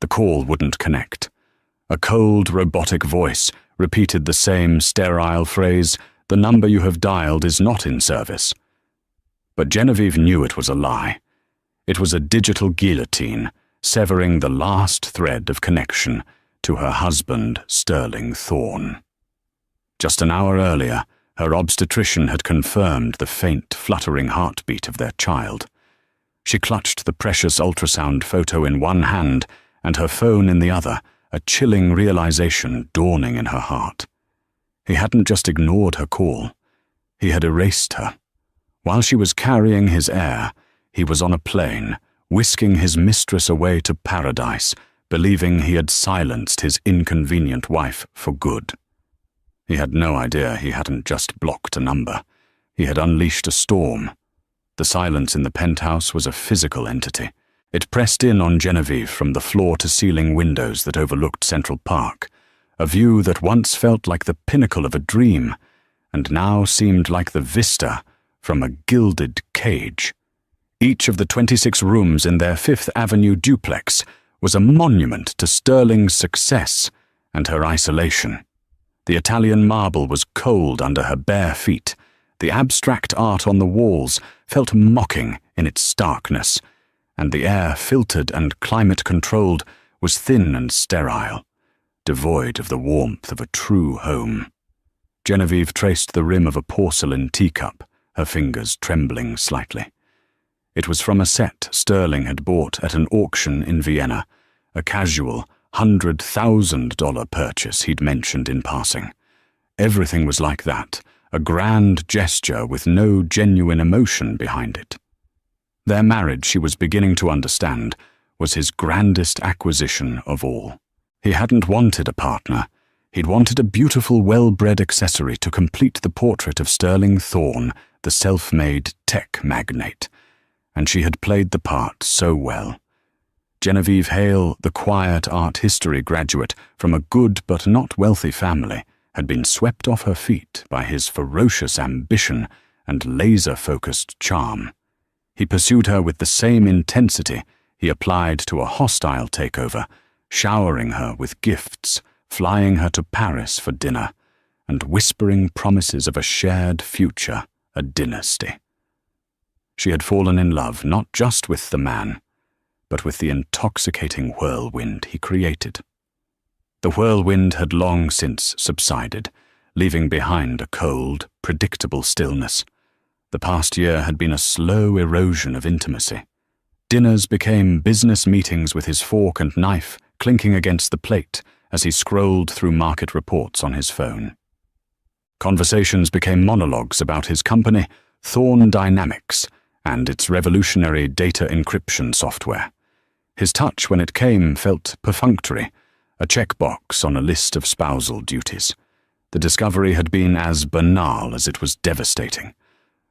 The call wouldn't connect. A cold, robotic voice repeated the same sterile phrase, "The number you have dialed is not in service." But Genevieve knew it was a lie. It was a digital guillotine, severing the last thread of connection to her husband, Sterling Thorne. Just an hour earlier, her obstetrician had confirmed the faint, fluttering heartbeat of their child. She clutched the precious ultrasound photo in one hand and her phone in the other, a chilling realization dawning in her heart. He hadn't just ignored her call. He had erased her. While she was carrying his heir, he was on a plane, whisking his mistress away to paradise, believing he had silenced his inconvenient wife for good. He had no idea he hadn't just blocked a number. He had unleashed a storm. The silence in the penthouse was a physical entity. It pressed in on Genevieve from the floor-to-ceiling windows that overlooked Central Park, a view that once felt like the pinnacle of a dream, and now seemed like the vista from a gilded cage. Each of the 26 rooms in their Fifth Avenue duplex was a monument to Sterling's success and her isolation. The Italian marble was cold under her bare feet. The abstract art on the walls felt mocking in its starkness, and the air, filtered and climate-controlled, was thin and sterile, devoid of the warmth of a true home. Genevieve traced the rim of a porcelain teacup, her fingers trembling slightly. It was from a set Sterling had bought at an auction in Vienna, a casual $100,000 purchase he'd mentioned in passing. Everything was like that, a grand gesture with no genuine emotion behind it. Their marriage, she was beginning to understand, was his grandest acquisition of all. He hadn't wanted a partner. He'd wanted a beautiful, well-bred accessory to complete the portrait of Sterling Thorne, the self-made tech magnate. And she had played the part so well. Genevieve Hale, the quiet art history graduate from a good but not wealthy family, had been swept off her feet by his ferocious ambition and laser-focused charm. He pursued her with the same intensity he applied to a hostile takeover, showering her with gifts, flying her to Paris for dinner, and whispering promises of a shared future, a dynasty. She had fallen in love not just with the man, but with the intoxicating whirlwind he created. The whirlwind had long since subsided, leaving behind a cold, predictable stillness. The past year had been a slow erosion of intimacy. Dinners became business meetings with his fork and knife clinking against the plate as he scrolled through market reports on his phone. Conversations became monologues about his company, Thorne Dynamics, and its revolutionary data encryption software. His touch when it came felt perfunctory, a checkbox on a list of spousal duties. The discovery had been as banal as it was devastating.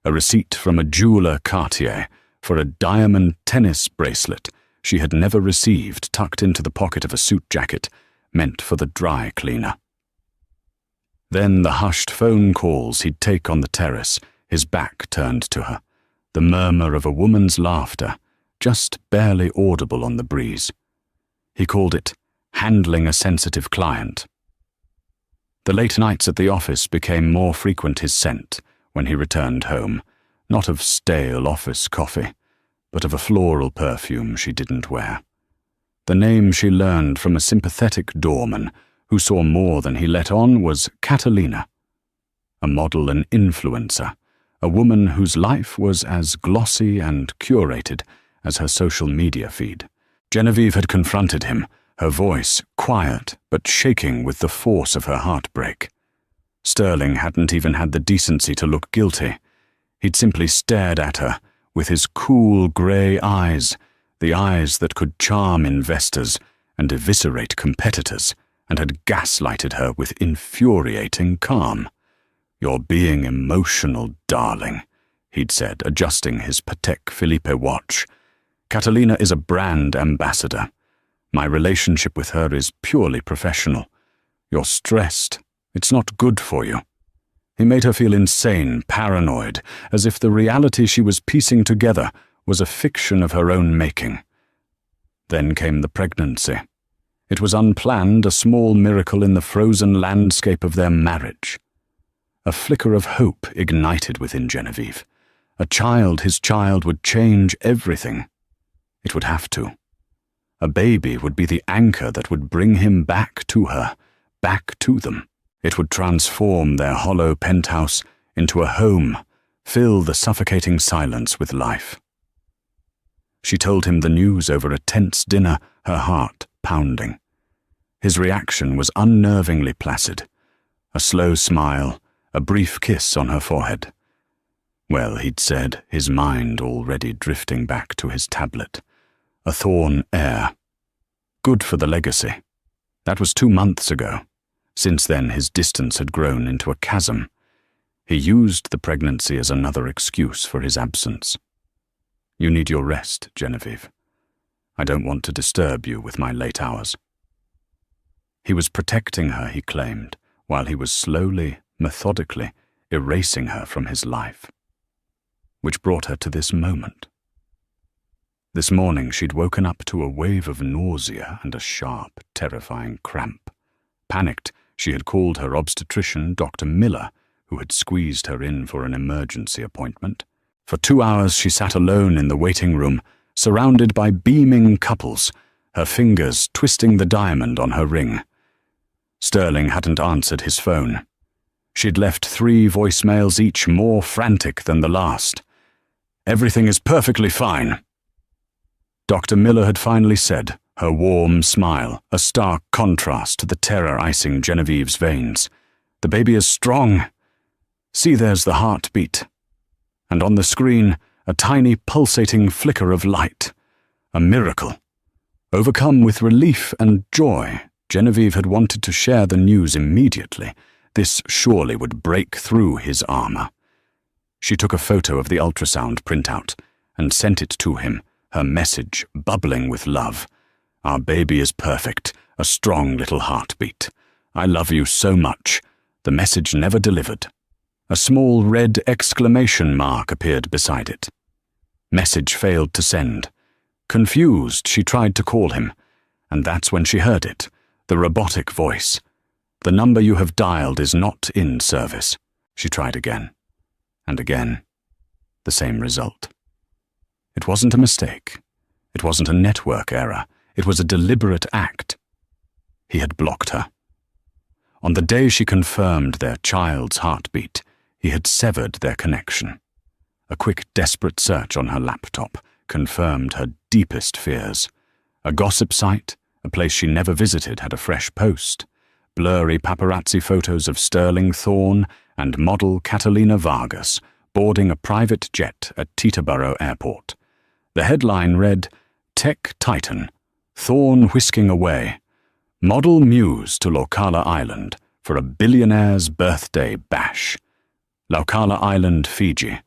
A receipt from a jeweler Cartier for a diamond tennis bracelet she had never received tucked into the pocket of a suit jacket meant for the dry cleaner. Then the hushed phone calls he'd take on the terrace, his back turned to her, the murmur of a woman's laughter, just barely audible on the breeze. He called it handling a sensitive client. The late nights at the office became more frequent his scent when he returned home, not of stale office coffee, but of a floral perfume she didn't wear. The name she learned from a sympathetic doorman who saw more than he let on was Catalina, a model and influencer, a woman whose life was as glossy and curated as her social media feed. Genevieve had confronted him, her voice quiet but shaking with the force of her heartbreak. Sterling hadn't even had the decency to look guilty. He'd simply stared at her with his cool grey eyes, the eyes that could charm investors and eviscerate competitors, and had gaslighted her with infuriating calm. "You're being emotional, darling," he'd said, adjusting his Patek Philippe watch. "Catalina is a brand ambassador. My relationship with her is purely professional. You're stressed. It's not good for you." He made her feel insane, paranoid, as if the reality she was piecing together was a fiction of her own making. Then came the pregnancy, It was unplanned, a small miracle in the frozen landscape of their marriage. A flicker of hope ignited within Genevieve. His child would change everything. It would have to. A baby would be the anchor that would bring him back to her, back to them. It would transform their hollow penthouse into a home, fill the suffocating silence with life. She told him the news over a tense dinner, her heart pounding. His reaction was unnervingly placid. A slow smile, a brief kiss on her forehead. Well, he'd said, his mind already drifting back to his tablet. A Thorn heir. Good for the legacy. That was 2 months ago. Since then, his distance had grown into a chasm. He used the pregnancy as another excuse for his absence. You need your rest, Genevieve. I don't want to disturb you with my late hours. He was protecting her, he claimed, while he was slowly, methodically erasing her from his life. Which brought her to this moment. This morning she'd woken up to a wave of nausea and a sharp, terrifying cramp. Panicked, she had called her obstetrician, Dr. Miller, who had squeezed her in for an emergency appointment. For 2 hours she sat alone in the waiting room, surrounded by beaming couples, her fingers twisting the diamond on her ring. Sterling hadn't answered his phone. She'd left 3 voicemails, each more frantic than the last. Everything is perfectly fine. Dr. Miller had finally said, her warm smile a stark contrast to the terror icing Genevieve's veins. The baby is strong. See, there's the heartbeat. And on the screen, a tiny pulsating flicker of light. A miracle. Overcome with relief and joy, Genevieve had wanted to share the news immediately. This surely would break through his armor. She took a photo of the ultrasound printout and sent it to him, her message bubbling with love. Our baby is perfect, a strong little heartbeat. I love you so much. The message never delivered. A small red exclamation mark appeared beside it. Message failed to send. Confused, she tried to call him, and that's when she heard it, the robotic voice. The number you have dialed is not in service. She tried again, and again. The same result. It wasn't a mistake. It wasn't a network error. It was a deliberate act. He had blocked her. On the day she confirmed their child's heartbeat, he had severed their connection. A quick, desperate search on her laptop confirmed her deepest fears. A gossip site, a place she never visited, had a fresh post. Blurry paparazzi photos of Sterling Thorn and model Catalina Vargas boarding a private jet at Teterboro Airport. The headline read, Tech Titan, Thorn whisking away. Model muse to Laukala Island for a billionaire's birthday bash. Laukala Island, Fiji,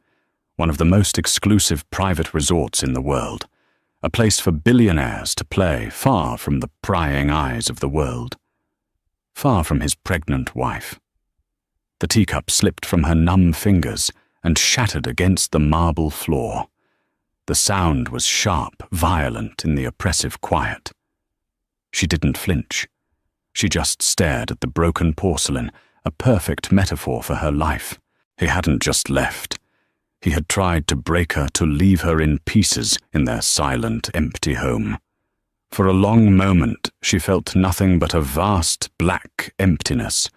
one of the most exclusive private resorts in the world. A place for billionaires to play, far from the prying eyes of the world. Far from his pregnant wife. The teacup slipped from her numb fingers and shattered against the marble floor. The sound was sharp, violent in the oppressive quiet. She didn't flinch. She just stared at the broken porcelain, a perfect metaphor for her life. He hadn't just left. He had tried to break her, to leave her in pieces in their silent, empty home. For a long moment, she felt nothing but a vast, black emptiness.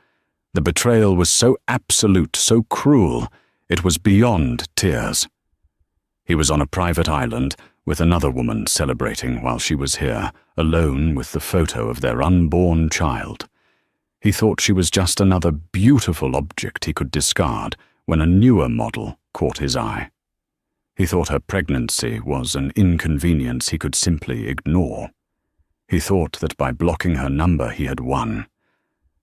The betrayal was so absolute, so cruel, it was beyond tears. He was on a private island with another woman celebrating while she was here, alone with the photo of their unborn child. He thought she was just another beautiful object he could discard when a newer model caught his eye. He thought her pregnancy was an inconvenience he could simply ignore. He thought that by blocking her number he had won.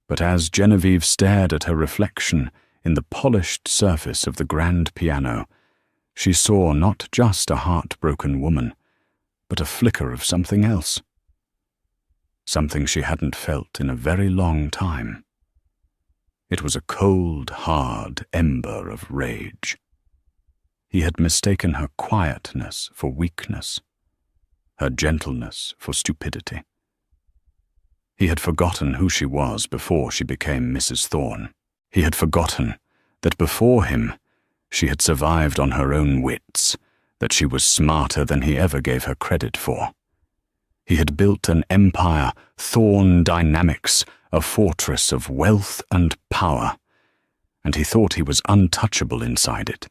But as Genevieve stared at her reflection in the polished surface of the grand piano, she saw not just a heartbroken woman, but a flicker of something else. Something she hadn't felt in a very long time. It was a cold, hard ember of rage. He had mistaken her quietness for weakness, her gentleness for stupidity. He had forgotten who she was before she became Mrs. Thorne. He had forgotten that before him she had survived on her own wits, that she was smarter than he ever gave her credit for. He had built an empire, Thorne Dynamics, a fortress of wealth and power, and he thought he was untouchable inside it.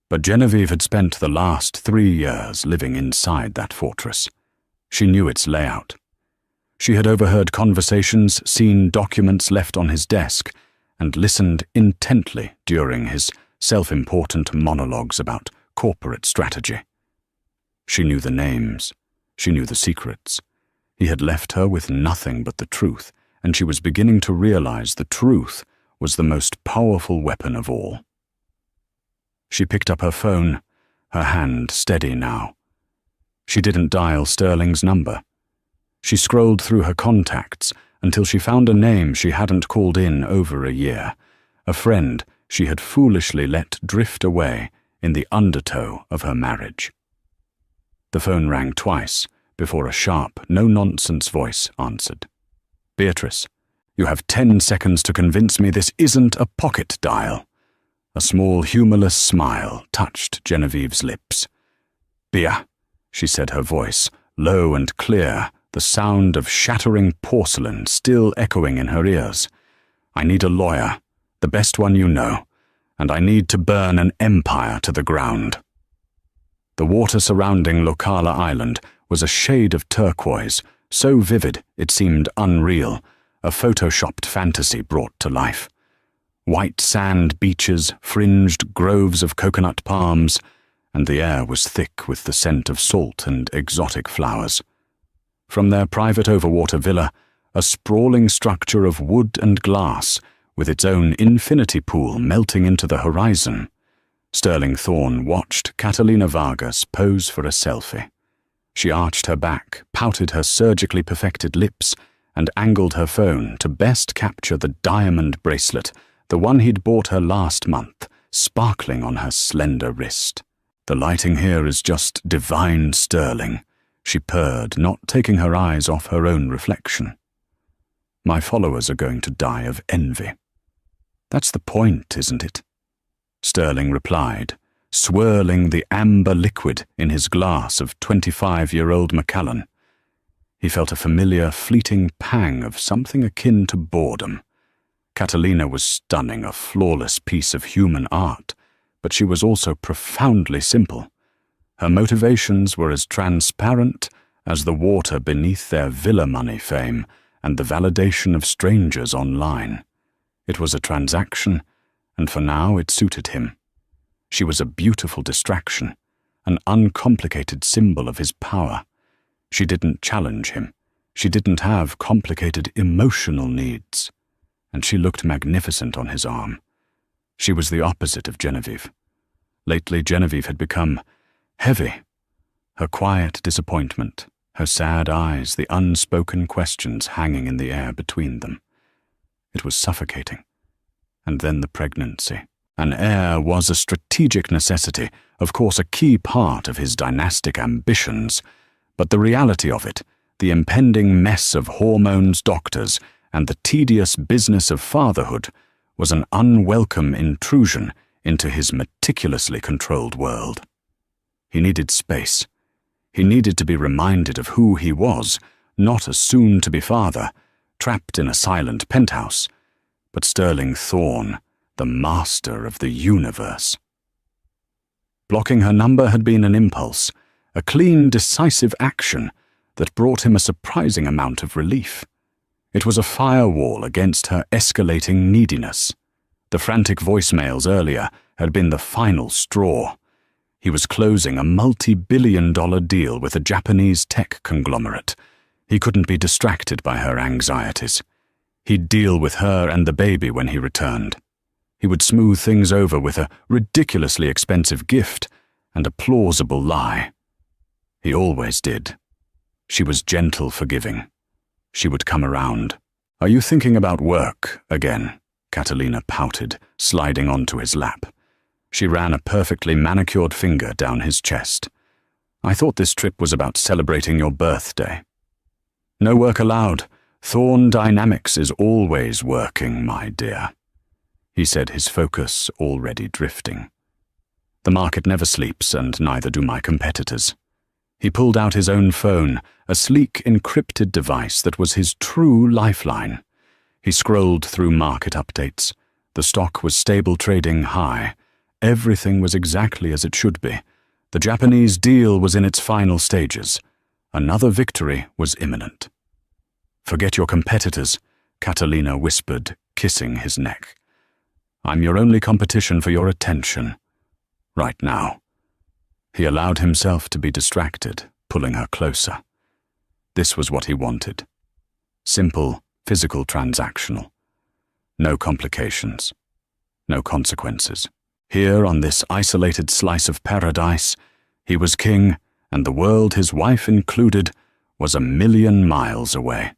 But Genevieve had spent the last 3 years living inside that fortress. She knew its layout. She had overheard conversations, seen documents left on his desk, and listened intently during his self-important monologues about corporate strategy. She knew the names. She knew the secrets. He had left her with nothing but the truth, and she was beginning to realize the truth was the most powerful weapon of all. She picked up her phone, her hand steady now. She didn't dial Sterling's number. She scrolled through her contacts until she found a name she hadn't called in over a year, a friend she had foolishly let drift away in the undertow of her marriage. The phone rang twice before a sharp, no-nonsense voice answered. "Beatrice, you have 10 seconds to convince me this isn't a pocket dial." A small, humorless smile touched Genevieve's lips. "Bea," she said, her voice low and clear, the sound of shattering porcelain still echoing in her ears. "I need a lawyer, the best one you know, and I need to burn an empire to the ground." The water surrounding Lokala Island was a shade of turquoise, so vivid it seemed unreal, a photoshopped fantasy brought to life. White sand beaches, fringed groves of coconut palms, and the air was thick with the scent of salt and exotic flowers. From their private overwater villa, a sprawling structure of wood and glass, with its own infinity pool melting into the horizon, Sterling Thorne watched Catalina Vargas pose for a selfie. She arched her back, pouted her surgically perfected lips, and angled her phone to best capture the diamond bracelet, the one he'd bought her last month, sparkling on her slender wrist. "The lighting here is just divine, Sterling," she purred, not taking her eyes off her own reflection. "My followers are going to die of envy." "That's the point, isn't it?" Sterling replied, swirling the amber liquid in his glass of 25-year-old Macallan. He felt a familiar, fleeting pang of something akin to boredom. Catalina was stunning, a flawless piece of human art, but she was also profoundly simple. Her motivations were as transparent as the water beneath their villa money fame and the validation of strangers online. It was a transaction, and for now it suited him. She was a beautiful distraction, an uncomplicated symbol of his power. She didn't challenge him. She didn't have complicated emotional needs. And she looked magnificent on his arm. She was the opposite of Genevieve. Lately, Genevieve had become heavy. Her quiet disappointment, her sad eyes, the unspoken questions hanging in the air between them. It was suffocating. And then the pregnancy. An heir was a strategic necessity, of course a key part of his dynastic ambitions, but the reality of it, the impending mess of hormones, doctors, and the tedious business of fatherhood, was an unwelcome intrusion into his meticulously controlled world. He needed space. He needed to be reminded of who he was, not a soon-to-be father, trapped in a silent penthouse, but Sterling Thorne, the master of the universe. Blocking her number had been an impulse, a clean, decisive action that brought him a surprising amount of relief. It was a firewall against her escalating neediness. The frantic voicemails earlier had been the final straw. He was closing a multi-billion-dollar deal with a Japanese tech conglomerate. He couldn't be distracted by her anxieties. He'd deal with her and the baby when he returned. He would smooth things over with a ridiculously expensive gift and a plausible lie. He always did. She was gentle, forgiving. She would come around. "Are you thinking about work again?" Catalina pouted, sliding onto his lap. She ran a perfectly manicured finger down his chest. "I thought this trip was about celebrating your birthday." "No work allowed. Thorn dynamics is always working, my dear," he said, his focus already drifting. "The market never sleeps, and neither do my competitors." He pulled out his own phone, a sleek, encrypted device that was his true lifeline. He scrolled through market updates. The stock was stable, trading high. Everything was exactly as it should be. The Japanese deal was in its final stages. Another victory was imminent. "Forget your competitors," Catalina whispered, kissing his neck. "I'm your only competition for your attention. Right now." He allowed himself to be distracted, pulling her closer. This was what he wanted. Simple, physical, transactional. No complications. No consequences. Here, on this isolated slice of paradise, he was king, and the world, his wife included, was 1,000,000 miles away.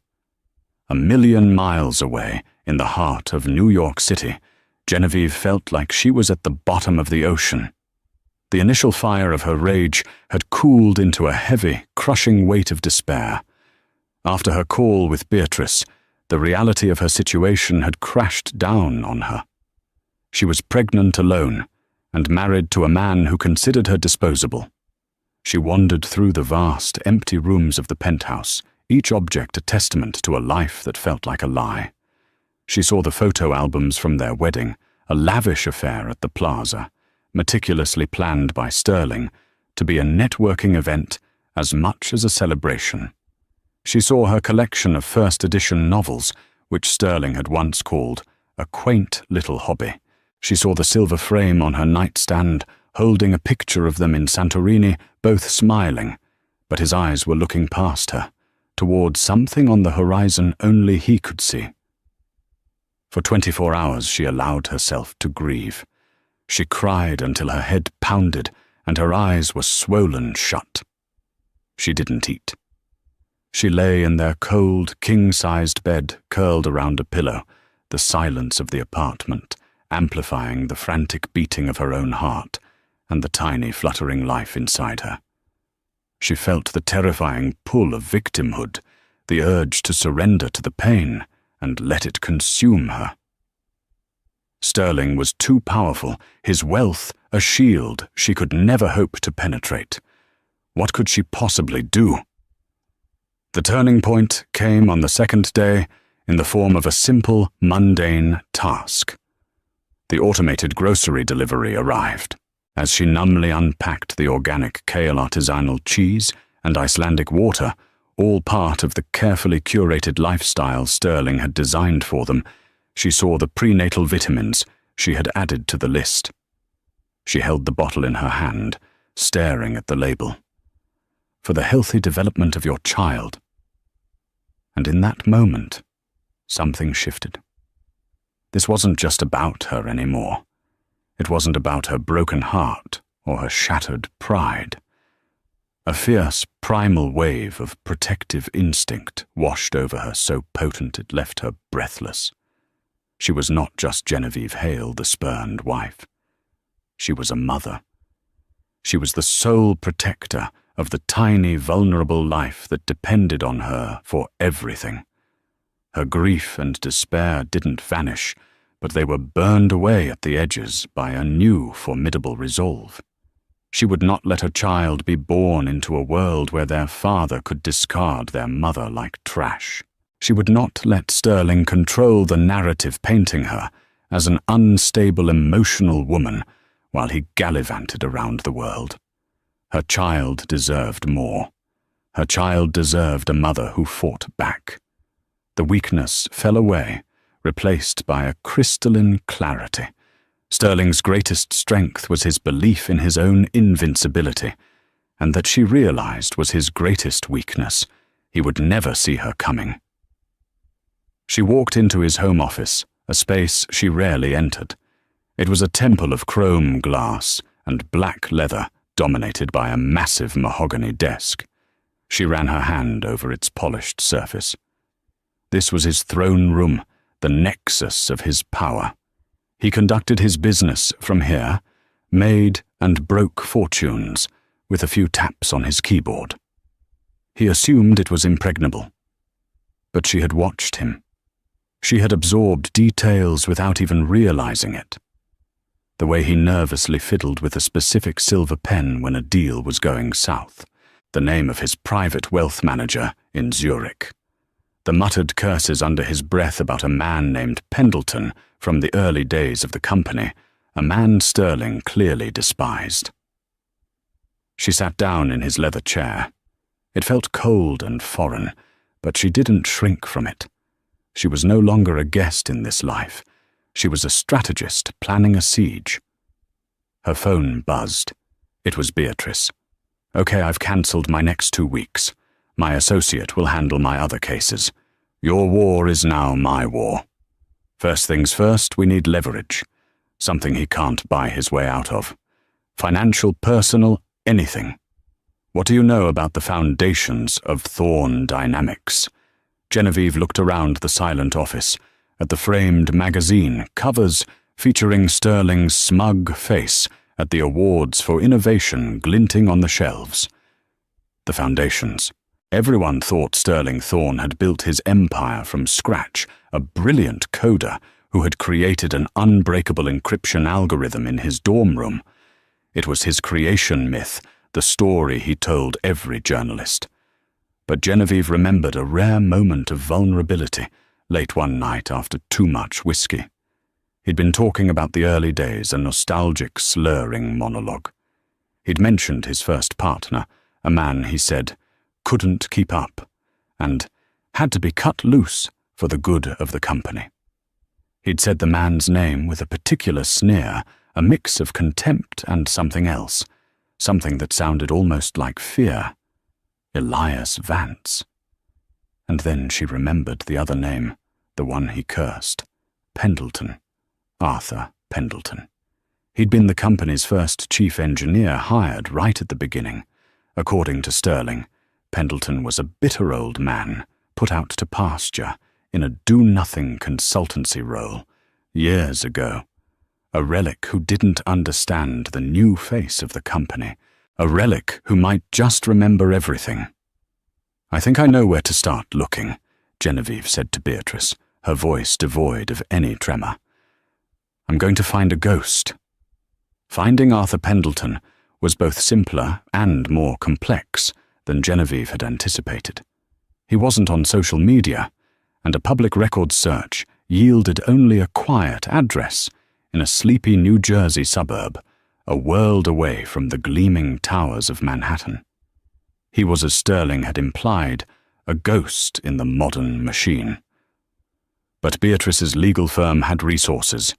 1,000,000 miles away, in the heart of New York City, Genevieve felt like she was at the bottom of the ocean. The initial fire of her rage had cooled into a heavy, crushing weight of despair. After her call with Beatrice, the reality of her situation had crashed down on her. She was pregnant alone, and married to a man who considered her disposable. She wandered through the vast, empty rooms of the penthouse, each object a testament to a life that felt like a lie. She saw the photo albums from their wedding, a lavish affair at the plaza, meticulously planned by Sterling, to be a networking event as much as a celebration. She saw her collection of first-edition novels, which Sterling had once called a quaint little hobby. She saw the silver frame on her nightstand, holding a picture of them in Santorini, both smiling, but his eyes were looking past her, toward something on the horizon only he could see. For 24 hours she allowed herself to grieve. She cried until her head pounded and her eyes were swollen shut. She didn't eat. She lay in their cold, king-sized bed, curled around a pillow, the silence of the apartment, amplifying the frantic beating of her own heart and the tiny, fluttering life inside her. She felt the terrifying pull of victimhood, the urge to surrender to the pain and let it consume her. Sterling was too powerful, his wealth a shield she could never hope to penetrate. What could she possibly do? The turning point came on the second day in the form of a simple, mundane task. The automated grocery delivery arrived. As she numbly unpacked the organic kale artisanal cheese and Icelandic water, all part of the carefully curated lifestyle Sterling had designed for them, she saw the prenatal vitamins she had added to the list. She held the bottle in her hand, staring at the label. For the healthy development of your child. And in that moment, something shifted. This wasn't just about her anymore. It wasn't about her broken heart or her shattered pride. A fierce, primal wave of protective instinct washed over her so potent it left her breathless. She was not just Genevieve Hale, the spurned wife. She was a mother. She was the sole protector of the tiny, vulnerable life that depended on her for everything. Her grief and despair didn't vanish, but they were burned away at the edges by a new, formidable resolve. She would not let her child be born into a world where their father could discard their mother like trash. She would not let Sterling control the narrative painting her as an unstable, emotional woman while he gallivanted around the world. Her child deserved more. Her child deserved a mother who fought back. The weakness fell away, replaced by a crystalline clarity. Sterling's greatest strength was his belief in his own invincibility, and that she realized was his greatest weakness. He would never see her coming. She walked into his home office, a space she rarely entered. It was a temple of chrome glass and black leather, dominated by a massive mahogany desk. She ran her hand over its polished surface. This was his throne room, the nexus of his power. He conducted his business from here, made and broke fortunes, with a few taps on his keyboard. He assumed it was impregnable. But she had watched him. She had absorbed details without even realizing it. The way he nervously fiddled with a specific silver pen when a deal was going south, the name of his private wealth manager in Zurich, the muttered curses under his breath about a man named Pendleton from the early days of the company, a man Sterling clearly despised. She sat down in his leather chair. It felt cold and foreign, but she didn't shrink from it. She was no longer a guest in this life. She was a strategist planning a siege. Her phone buzzed. It was Beatrice. "Okay, I've cancelled my next 2 weeks. My associate will handle my other cases. Your war is now my war. First things first, we need leverage. Something he can't buy his way out of. Financial, personal, anything. What do you know about the foundations of Thorn Dynamics?" Genevieve looked around the silent office, at the framed magazine covers featuring Sterling's smug face, at the awards for innovation glinting on the shelves. The foundations. Everyone thought Sterling Thorn had built his empire from scratch, a brilliant coder who had created an unbreakable encryption algorithm in his dorm room. It was his creation myth, the story he told every journalist. But Genevieve remembered a rare moment of vulnerability, late one night after too much whiskey. He'd been talking about the early days, a nostalgic, slurring monologue. He'd mentioned his first partner, a man, he said, couldn't keep up, and had to be cut loose for the good of the company. He'd said the man's name with a particular sneer, a mix of contempt and something else, something that sounded almost like fear. Elias Vance. And then she remembered the other name, the one he cursed. Pendleton. Arthur Pendleton. He'd been the company's first chief engineer hired right at the beginning. According to Sterling, Pendleton was a bitter old man, put out to pasture in a do-nothing consultancy role years ago. A relic who didn't understand the new face of the company. A relic who might just remember everything. "I think I know where to start looking," Genevieve said to Beatrice, her voice devoid of any tremor. "I'm going to find a ghost." Finding Arthur Pendleton was both simpler and more complex than Genevieve had anticipated. He wasn't on social media, and a public records search yielded only a quiet address in a sleepy New Jersey suburb, a world away from the gleaming towers of Manhattan. He was, as Sterling had implied, a ghost in the modern machine. But Beatrice's legal firm had resources.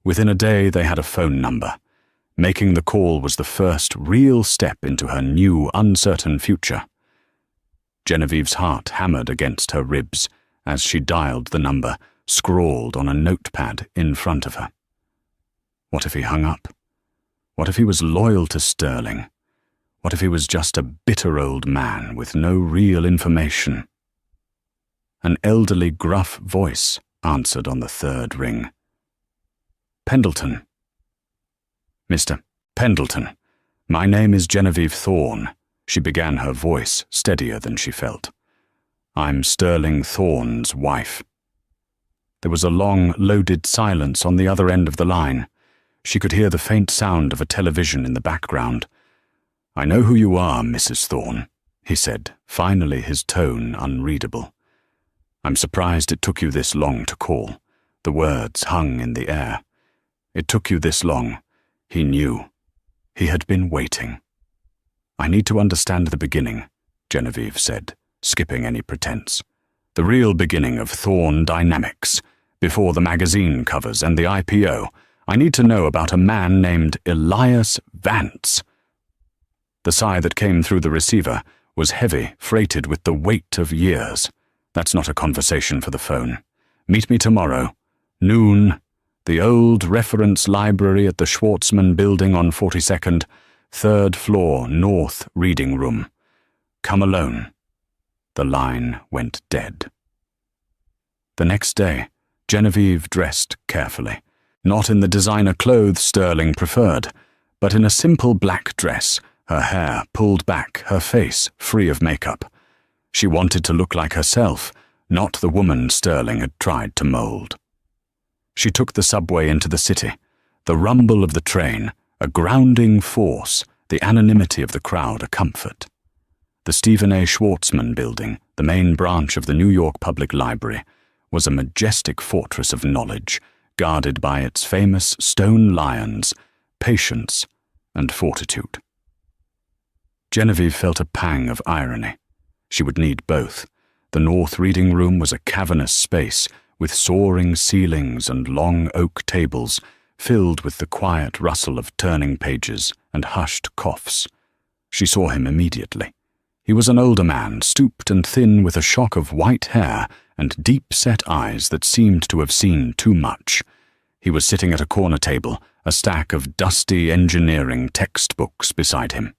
Within a day they had a phone number. Making the call was the first real step into her new, uncertain future. Genevieve's heart hammered against her ribs as she dialed the number, scrawled on a notepad in front of her. What if he hung up? What if he was loyal to Sterling? What if he was just a bitter old man with no real information? An elderly, gruff voice answered on the third ring. "Pendleton." "Mr. Pendleton, my name is Genevieve Thorn," she began, her voice steadier than she felt. "I'm Sterling Thorn's wife." There was a long, loaded silence on the other end of the line. She could hear the faint sound of a television in the background. "I know who you are, Mrs. Thorn," he said, finally his tone unreadable. "I'm surprised it took you this long to call." The words hung in the air. "It took you this long." He knew. He had been waiting. "I need to understand the beginning," Genevieve said, skipping any pretense. "The real beginning of Thorn Dynamics, before the magazine covers and the IPO. I need to know about a man named Elias Vance." The sigh that came through the receiver was heavy, freighted with the weight of years. "That's not a conversation for the phone. Meet me tomorrow. Noon. The old reference library at the Schwartzman building on 42nd, 3rd floor, north reading room. Come alone." The line went dead. The next day, Genevieve dressed carefully. Not in the designer clothes Sterling preferred, but in a simple black dress, her hair pulled back, her face free of makeup. She wanted to look like herself, not the woman Sterling had tried to mold. She took the subway into the city, the rumble of the train, a grounding force, the anonymity of the crowd a comfort. The Stephen A. Schwartzman Building, the main branch of the New York Public Library, was a majestic fortress of knowledge, guarded by its famous stone lions, patience, and fortitude. Genevieve felt a pang of irony. She would need both. The north reading room was a cavernous space with soaring ceilings and long oak tables filled with the quiet rustle of turning pages and hushed coughs. She saw him immediately. He was an older man, stooped and thin, with a shock of white hair and deep-set eyes that seemed to have seen too much. He was sitting at a corner table, a stack of dusty engineering textbooks beside him.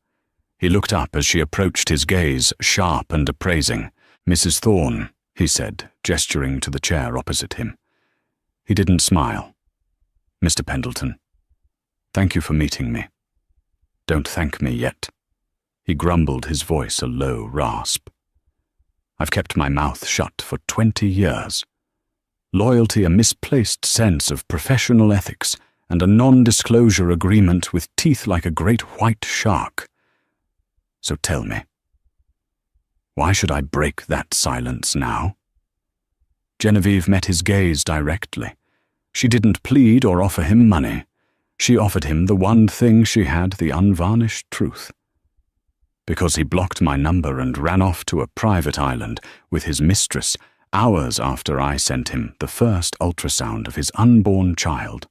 He looked up as she approached, his gaze sharp and appraising. "Mrs. Thorne," he said, gesturing to the chair opposite him. He didn't smile. "Mr. Pendleton, thank you for meeting me. Don't thank me yet." He grumbled, his voice a low rasp. "I've kept my mouth shut for 20 years. Loyalty, a misplaced sense of professional ethics, and a non-disclosure agreement with teeth like a great white shark. So tell me, why should I break that silence now?" Genevieve met his gaze directly. She didn't plead or offer him money. She offered him the one thing she had, the unvarnished truth. "Because he blocked my number and ran off to a private island with his mistress hours after I sent him the first ultrasound of his unborn child.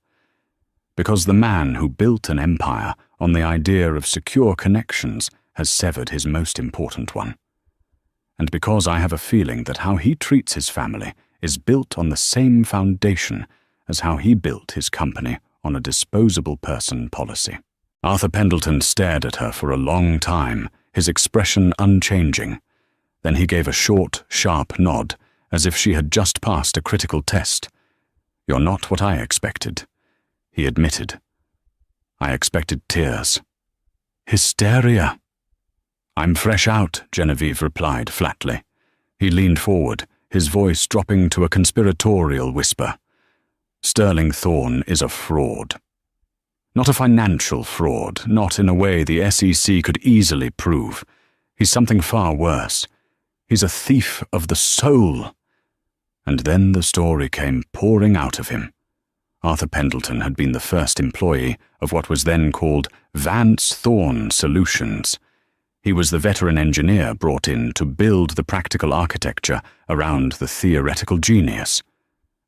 Because the man who built an empire on the idea of secure connections has severed his most important one. And because I have a feeling that how he treats his family is built on the same foundation as how he built his company on a disposable person policy." Arthur Pendleton stared at her for a long time, his expression unchanging. Then he gave a short, sharp nod, as if she had just passed a critical test. "You're not what I expected," he admitted. "I expected tears. Hysteria." "I'm fresh out," Genevieve replied flatly. He leaned forward, his voice dropping to a conspiratorial whisper. "Sterling Thorne is a fraud. Not a financial fraud, not in a way the SEC could easily prove. He's something far worse. He's a thief of the soul." And then the story came pouring out of him. Arthur Pendleton had been the first employee of what was then called Vance Thorne Solutions. He was the veteran engineer brought in to build the practical architecture around the theoretical genius.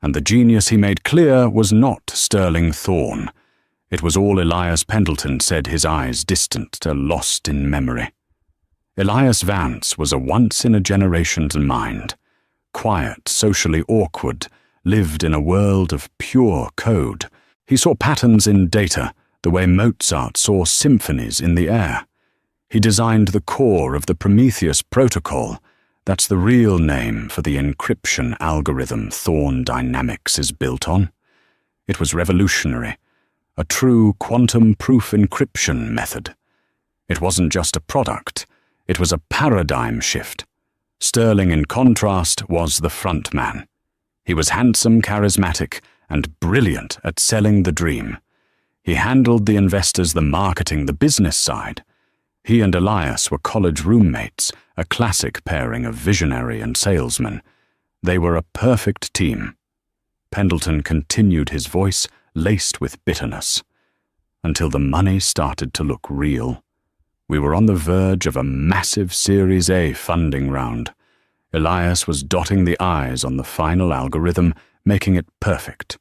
And the genius he made clear was not Sterling Thorne. It was all Elias Pendleton, said, his eyes distant, lost in memory. Elias Vance was a once-in-a-generation's mind. Quiet, socially awkward, lived in a world of pure code. He saw patterns in data, the way Mozart saw symphonies in the air. He designed the core of the Prometheus protocol. That's the real name for the encryption algorithm Thorne Dynamics is built on. It was revolutionary, a true quantum-proof encryption method. It wasn't just a product, it was a paradigm shift. Sterling, in contrast, was the front man. He was handsome, charismatic, and brilliant at selling the dream. He handled the investors, the marketing, the business side. He and Elias were college roommates, a classic pairing of visionary and salesman. They were a perfect team. Pendleton continued, his voice laced with bitterness. Until the money started to look real. We were on the verge of a massive Series A funding round. Elias was dotting the I's on the final algorithm, making it perfect.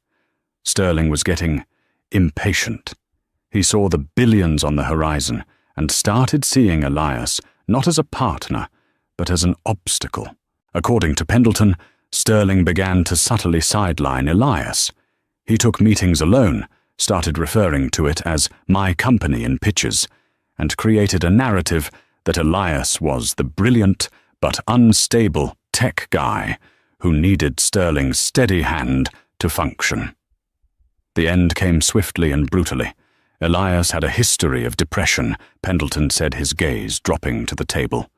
Sterling was getting impatient. He saw the billions on the horizon and started seeing Elias not as a partner, but as an obstacle. According to Pendleton, Sterling began to subtly sideline Elias. He took meetings alone, started referring to it as my company in pitches, and created a narrative that Elias was the brilliant but unstable tech guy who needed Sterling's steady hand to function. The end came swiftly and brutally. Elias had a history of depression, Pendleton said, his gaze dropping to the table.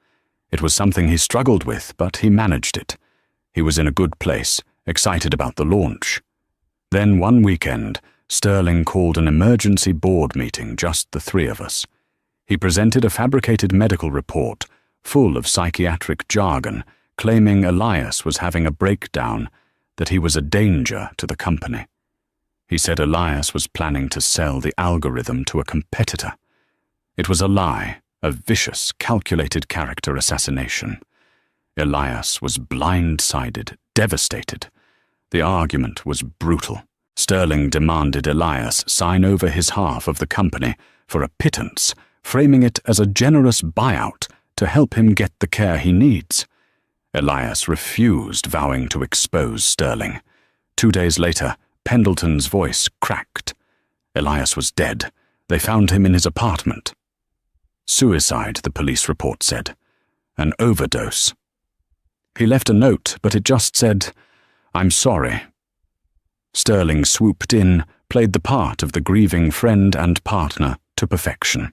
It was something he struggled with, but he managed it. He was in a good place, excited about the launch. Then one weekend, Sterling called an emergency board meeting, just the three of us. He presented a fabricated medical report, full of psychiatric jargon, claiming Elias was having a breakdown, that he was a danger to the company. He said Elias was planning to sell the algorithm to a competitor. It was a lie, a vicious, calculated character assassination. Elias was blindsided, devastated. The argument was brutal. Sterling demanded Elias sign over his half of the company for a pittance, framing it as a generous buyout to help him get the care he needs. Elias refused, vowing to expose Sterling. 2 days later, Pendleton's voice cracked. Elias was dead. They found him in his apartment. Suicide, the police report said. An overdose. He left a note, but it just said, "I'm sorry." Sterling swooped in, played the part of the grieving friend and partner to perfection.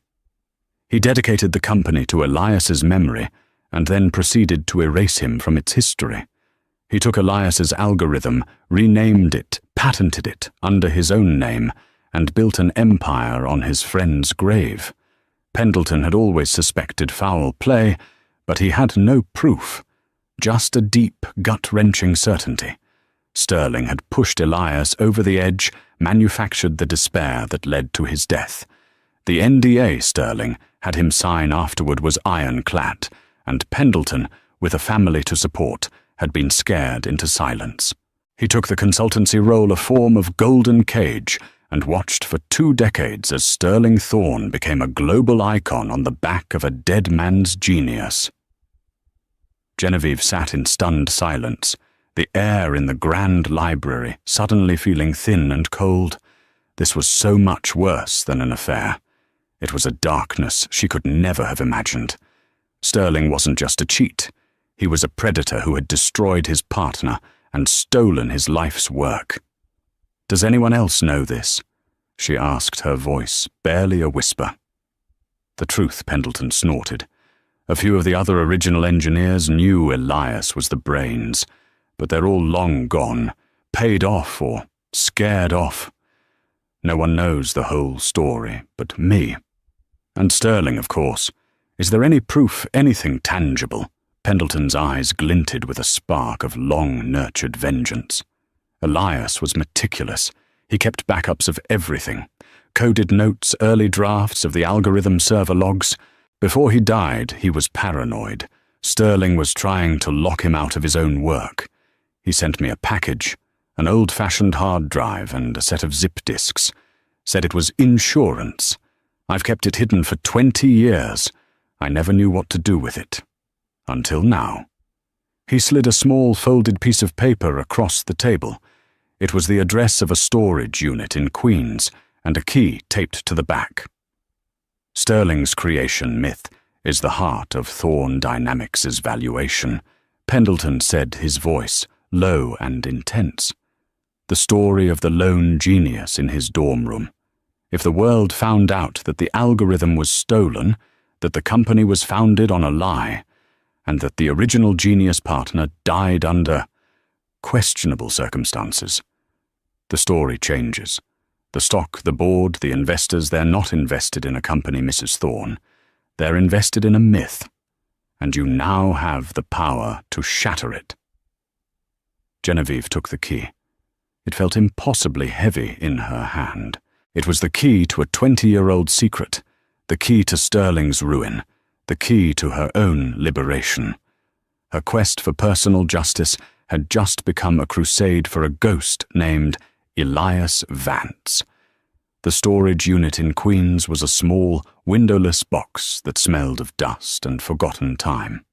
He dedicated the company to Elias's memory and then proceeded to erase him from its history. He took Elias's algorithm, renamed it, patented it under his own name, and built an empire on his friend's grave. Pendleton had always suspected foul play, but he had no proof, just a deep, gut-wrenching certainty. Sterling had pushed Elias over the edge, manufactured the despair that led to his death. The NDA Sterling had him sign afterward was ironclad, and Pendleton, with a family to support, had been scared into silence. He took the consultancy role a form of golden cage and watched for 2 decades as Sterling Thorne became a global icon on the back of a dead man's genius. Genevieve sat in stunned silence, the air in the grand library suddenly feeling thin and cold. This was so much worse than an affair. It was a darkness she could never have imagined. Sterling wasn't just a cheat. He was a predator who had destroyed his partner and stolen his life's work. "Does anyone else know this?" she asked, her voice barely a whisper. The truth, Pendleton snorted. A few of the other original engineers knew Elias was the brains, but they're all long gone, paid off or scared off. No one knows the whole story but me. And Sterling, of course. Is there any proof, anything tangible? Pendleton's eyes glinted with a spark of long-nurtured vengeance. Elias was meticulous. He kept backups of everything. Coded notes, early drafts of the algorithm server logs. Before he died, he was paranoid. Sterling was trying to lock him out of his own work. He sent me a package, an old-fashioned hard drive and a set of zip disks. Said it was insurance. I've kept it hidden for 20 years. I never knew what to do with it. Until now. He slid a small folded piece of paper across the table. It was the address of a storage unit in Queens and a key taped to the back. Sterling's creation myth is the heart of Thorne Dynamics' valuation, Pendleton said, his voice low and intense. The story of the lone genius in his dorm room. If the world found out that the algorithm was stolen, that the company was founded on a lie, and that the original genius partner died under questionable circumstances. The story changes. The stock, the board, the investors, they're not invested in a company, Mrs. Thorne. They're invested in a myth, and you now have the power to shatter it. Genevieve took the key. It felt impossibly heavy in her hand. It was the key to a 20-year-old secret, the key to Sterling's ruin, the key to her own liberation. Her quest for personal justice had just become a crusade for a ghost named Elias Vance. The storage unit in Queens was a small, windowless box that smelled of dust and forgotten time.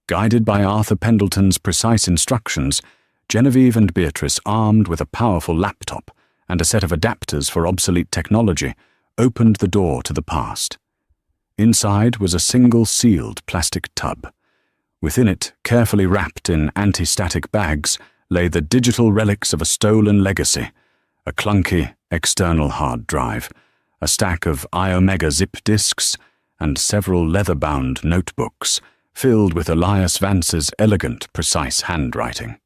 Guided by Arthur Pendleton's precise instructions, Genevieve and Beatrice, armed with a powerful laptop and a set of adapters for obsolete technology, opened the door to the past. Inside was a single sealed plastic tub. Within it, carefully wrapped in anti-static bags, lay the digital relics of a stolen legacy, a clunky external hard drive, a stack of iOmega zip disks, and several leather-bound notebooks filled with Elias Vance's elegant, precise handwriting.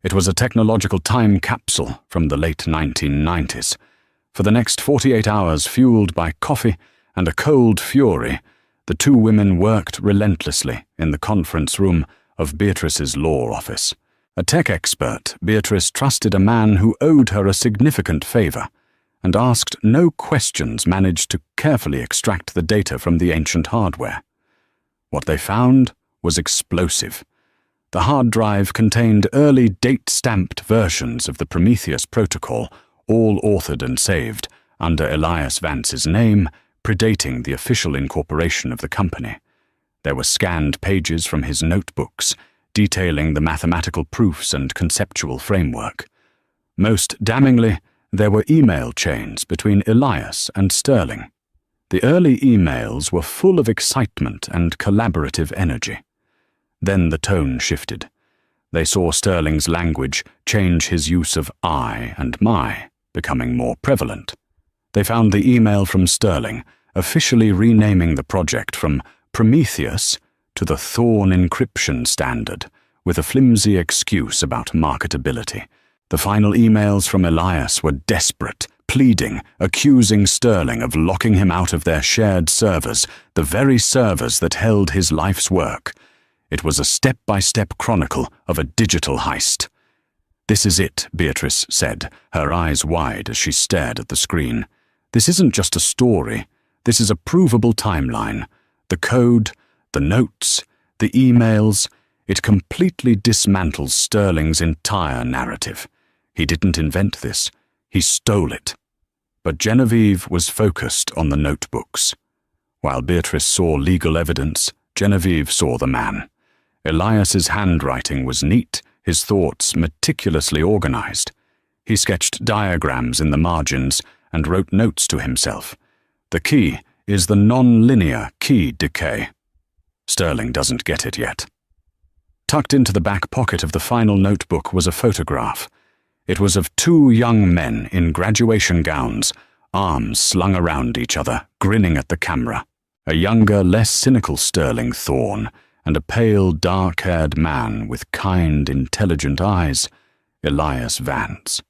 It was a technological time capsule from the late 1990s. For the next 48 hours, fueled by coffee and a cold fury, the two women worked relentlessly in the conference room of Beatrice's law office. A tech expert, Beatrice trusted a man who owed her a significant favor, and asked no questions, managed to carefully extract the data from the ancient hardware. What they found was explosive. The hard drive contained early date-stamped versions of the Prometheus protocol, all authored and saved under Elias Vance's name, predating the official incorporation of the company. There were scanned pages from his notebooks, detailing the mathematical proofs and conceptual framework. Most damningly, there were email chains between Elias and Sterling. The early emails were full of excitement and collaborative energy. Then the tone shifted. They saw Sterling's language change, his use of I and my becoming more prevalent. They found the email from Sterling, officially renaming the project from Prometheus to the Thorn encryption standard, with a flimsy excuse about marketability. The final emails from Elias were desperate, pleading, accusing Sterling of locking him out of their shared servers, the very servers that held his life's work. It was a step-by-step chronicle of a digital heist. "This is it," Beatrice said, her eyes wide as she stared at the screen. "This isn't just a story. This is a provable timeline. The code, the notes, the emails, it completely dismantles Sterling's entire narrative. He didn't invent this. He stole it." But Genevieve was focused on the notebooks. While Beatrice saw legal evidence, Genevieve saw the man. Elias's handwriting was neat, his thoughts meticulously organized. He sketched diagrams in the margins and wrote notes to himself. The key is the non-linear key decay. Sterling doesn't get it yet. Tucked into the back pocket of the final notebook was a photograph. It was of two young men in graduation gowns, arms slung around each other, grinning at the camera. A younger, less cynical Sterling Thorne, and a pale, dark-haired man with kind, intelligent eyes, Elias Vance.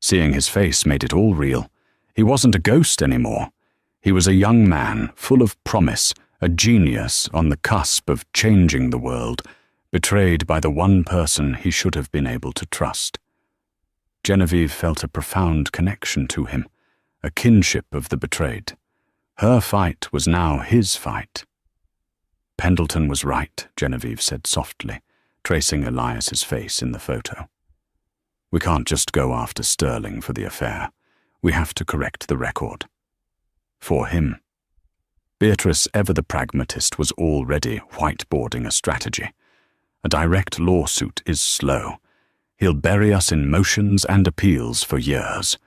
Seeing his face made it all real. He wasn't a ghost anymore. He was a young man, full of promise, a genius on the cusp of changing the world, betrayed by the one person he should have been able to trust. Genevieve felt a profound connection to him, a kinship of the betrayed. Her fight was now his fight. "Pendleton was right," Genevieve said softly, tracing Elias's face in the photo. "We can't just go after Sterling for the affair. We have to correct the record. For him." Beatrice, ever the pragmatist, was already whiteboarding a strategy. A direct lawsuit is slow. He'll bury us in motions and appeals for years.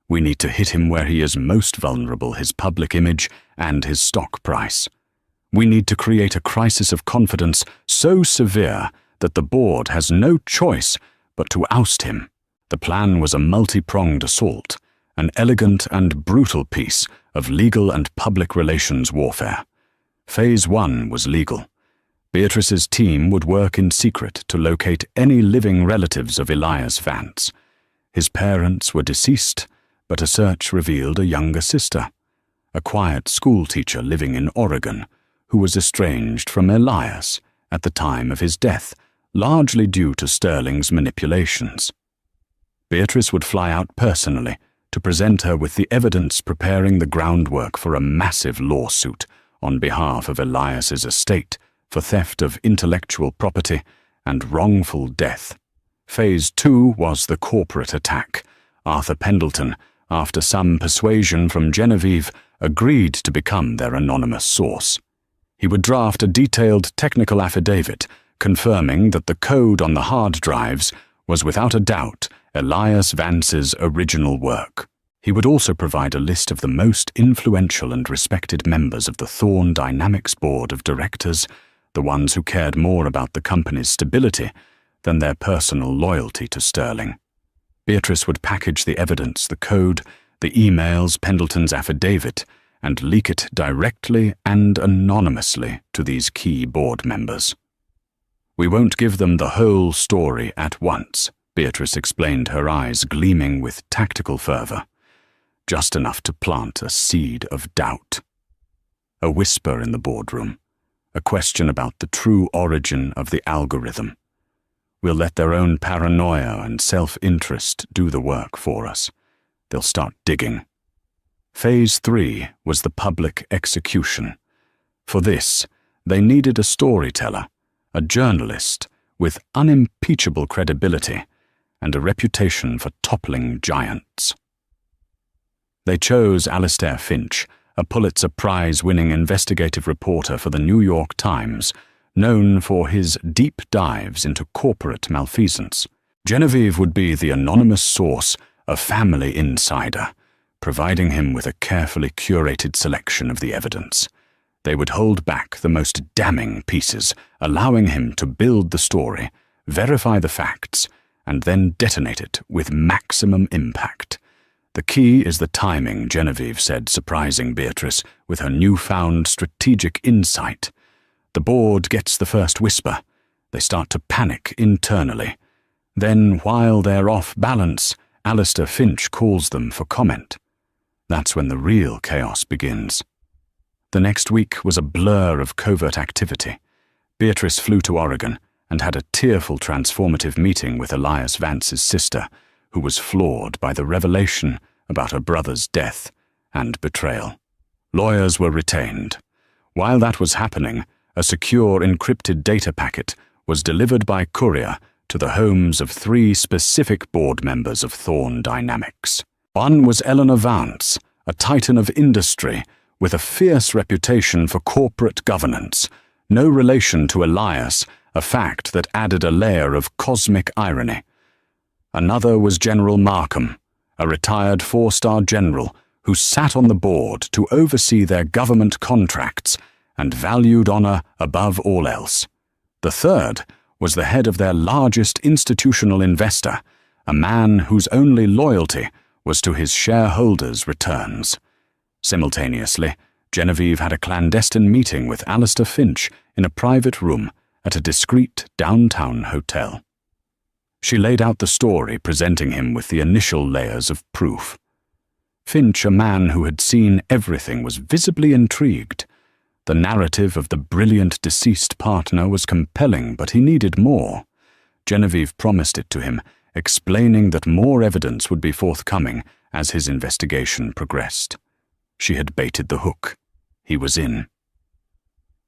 We need to hit him where he is most vulnerable, his public image and his stock price. We need to create a crisis of confidence so severe that the board has no choice but to oust him. The plan was a multi-pronged assault, an elegant and brutal piece of legal and public relations warfare. Phase 1 was legal. Beatrice's team would work in secret to locate any living relatives of Elias Vance. His parents were deceased, but a search revealed a younger sister, a quiet schoolteacher living in Oregon, who was estranged from Elias at the time of his death, largely due to Sterling's manipulations. Beatrice would fly out personally to present her with the evidence, preparing the groundwork for a massive lawsuit on behalf of Elias's estate for theft of intellectual property and wrongful death. Phase 2 was the corporate attack. Arthur Pendleton, after some persuasion from Genevieve, agreed to become their anonymous source. He would draft a detailed technical affidavit confirming that the code on the hard drives was without a doubt Elias Vance's original work. He would also provide a list of the most influential and respected members of the Thorn Dynamics Board of Directors, the ones who cared more about the company's stability than their personal loyalty to Sterling. Beatrice would package the evidence, the code, the emails, Pendleton's affidavit, and leak it directly and anonymously to these key board members. We won't give them the whole story at once, Beatrice explained, her eyes gleaming with tactical fervor. Just enough to plant a seed of doubt. A whisper in the boardroom, a question about the true origin of the algorithm. We'll let their own paranoia and self-interest do the work for us. They'll start digging. Phase 3 was the public execution. For this, they needed a storyteller, a journalist with unimpeachable credibility and a reputation for toppling giants. They chose Alistair Finch, a Pulitzer Prize-winning investigative reporter for the New York Times, known for his deep dives into corporate malfeasance. Genevieve would be the anonymous source, a family insider, providing him with a carefully curated selection of the evidence. They would hold back the most damning pieces, allowing him to build the story, verify the facts, and then detonate it with maximum impact. The key is the timing, Genevieve said, surprising Beatrice with her newfound strategic insight. The board gets the first whisper. They start to panic internally. Then, while they're off balance, Alistair Finch calls them for comment. That's when the real chaos begins. The next week was a blur of covert activity. Beatrice flew to Oregon and had a tearful transformative meeting with Elias Vance's sister, who was floored by the revelation about her brother's death and betrayal. Lawyers were retained. While that was happening, a secure encrypted data packet was delivered by courier to the homes of 3 specific board members of Thorn Dynamics. One was Eleanor Vance, a titan of industry with a fierce reputation for corporate governance, no relation to Elias, a fact that added a layer of cosmic irony. Another was General Markham, a retired 4-star general who sat on the board to oversee their government contracts and valued honor above all else. The third was the head of their largest institutional investor, a man whose only loyalty was to his shareholders' returns. Simultaneously, Genevieve had a clandestine meeting with Alistair Finch in a private room at a discreet downtown hotel. She laid out the story, presenting him with the initial layers of proof. Finch, a man who had seen everything, was visibly intrigued. The narrative of the brilliant deceased partner was compelling, but he needed more. Genevieve promised it to him, explaining that more evidence would be forthcoming as his investigation progressed. She had baited the hook. He was in.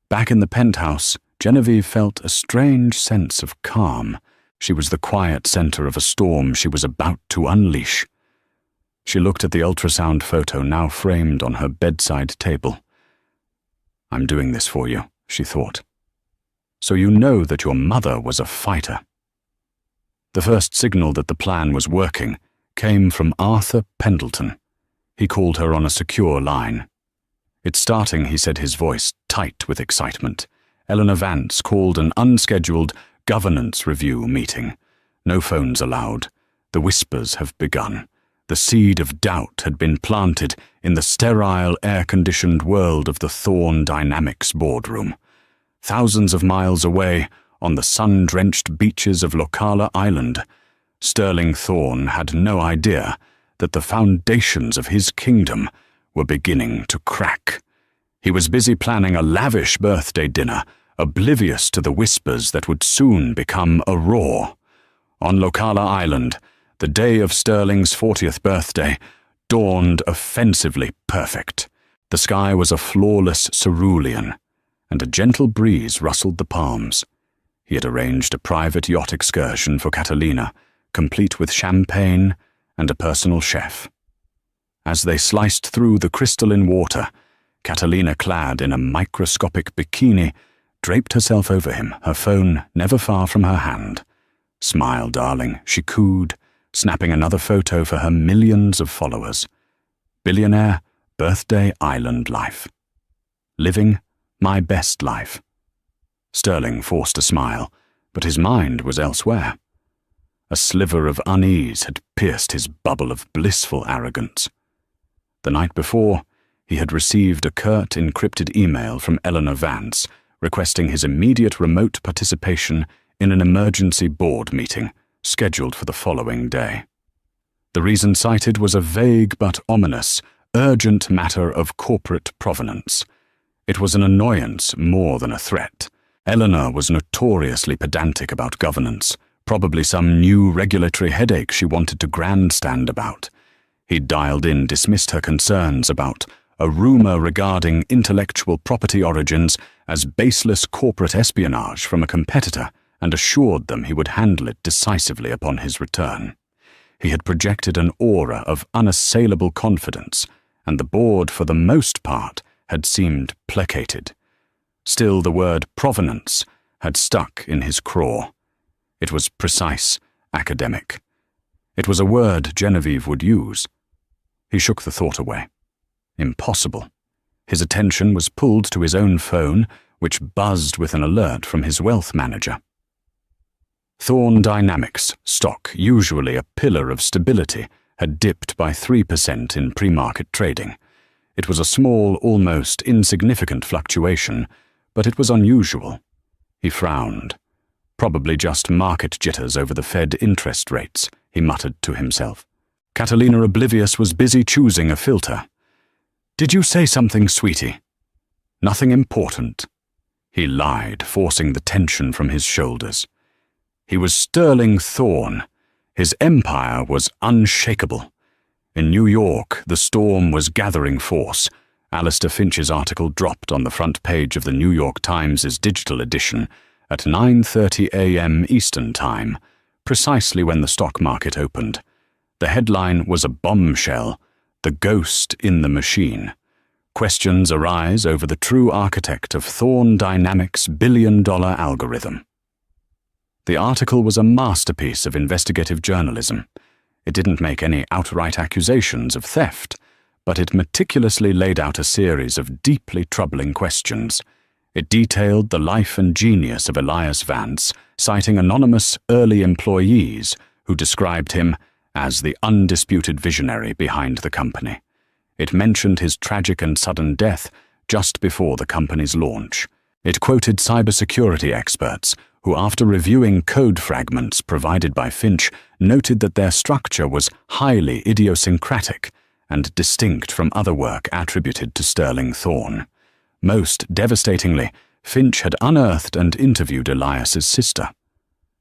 Back in the penthouse, Genevieve felt a strange sense of calm. She was the quiet center of a storm she was about to unleash. She looked at the ultrasound photo now framed on her bedside table. "I'm doing this for you," she thought. "So you know that your mother was a fighter." The first signal that the plan was working came from Arthur Pendleton. He called her on a secure line. "It's starting," he said, his voice tight with excitement. Eleanor Vance called an unscheduled governance review meeting. No phones allowed. The whispers have begun. The seed of doubt had been planted in the sterile, air-conditioned world of the Thorn Dynamics boardroom. Thousands of miles away, on the sun-drenched beaches of Locala Island, Sterling Thorn had no idea that the foundations of his kingdom were beginning to crack. He was busy planning a lavish birthday dinner, oblivious to the whispers that would soon become a roar. On Locala Island, the day of Sterling's 40th birthday dawned offensively perfect. The sky was a flawless cerulean, and a gentle breeze rustled the palms. He had arranged a private yacht excursion for Catalina, complete with champagne and a personal chef. As they sliced through the crystalline water, Catalina, clad in a microscopic bikini, draped herself over him, her phone never far from her hand. "Smile, darling," she cooed, snapping another photo for her millions of followers. Billionaire, birthday island life. Living my best life. Sterling forced a smile, but his mind was elsewhere. A sliver of unease had pierced his bubble of blissful arrogance. The night before, He had received a curt encrypted email from Eleanor Vance requesting his immediate remote participation in an emergency board meeting scheduled for the following day. The reason cited was a vague but ominous, urgent matter of corporate provenance. It was an annoyance more than a threat. Eleanor was notoriously pedantic about governance, probably some new regulatory headache she wanted to grandstand about. He'd dialed in, dismissed her concerns about a rumor regarding intellectual property origins as baseless corporate espionage from a competitor, and assured them he would handle it decisively upon his return. He had projected an aura of unassailable confidence, and the board, for the most part, had seemed placated. Still, the word provenance had stuck in his craw. It was precise, academic. It was a word Genevieve would use. He shook the thought away. Impossible. His attention was pulled to his own phone, which buzzed with an alert from his wealth manager. Thorn Dynamics stock, usually a pillar of stability, had dipped by 3% in pre-market trading. It was a small, almost insignificant fluctuation, but it was unusual. He frowned. Probably just market jitters over the Fed interest rates, he muttered to himself. Catalina, oblivious, was busy choosing a filter. "Did you say something, sweetie?" "Nothing important." He lied, forcing the tension from his shoulders. He was Sterling Thorn. His empire was unshakable. In New York, the storm was gathering force. Alistair Finch's article dropped on the front page of the New York Times' digital edition at 9:30 a.m. Eastern Time, precisely when the stock market opened. The headline was a bombshell: "The Ghost in the Machine. Questions arise over the true architect of Thorn Dynamics' billion-dollar algorithm." The article was a masterpiece of investigative journalism. It didn't make any outright accusations of theft, but it meticulously laid out a series of deeply troubling questions. It detailed the life and genius of Elias Vance, citing anonymous early employees who described him as the undisputed visionary behind the company. It mentioned his tragic and sudden death just before the company's launch. It quoted cybersecurity experts who, after reviewing code fragments provided by Finch, noted that their structure was highly idiosyncratic and distinct from other work attributed to Sterling Thorn. Most devastatingly, Finch had unearthed and interviewed Elias's sister.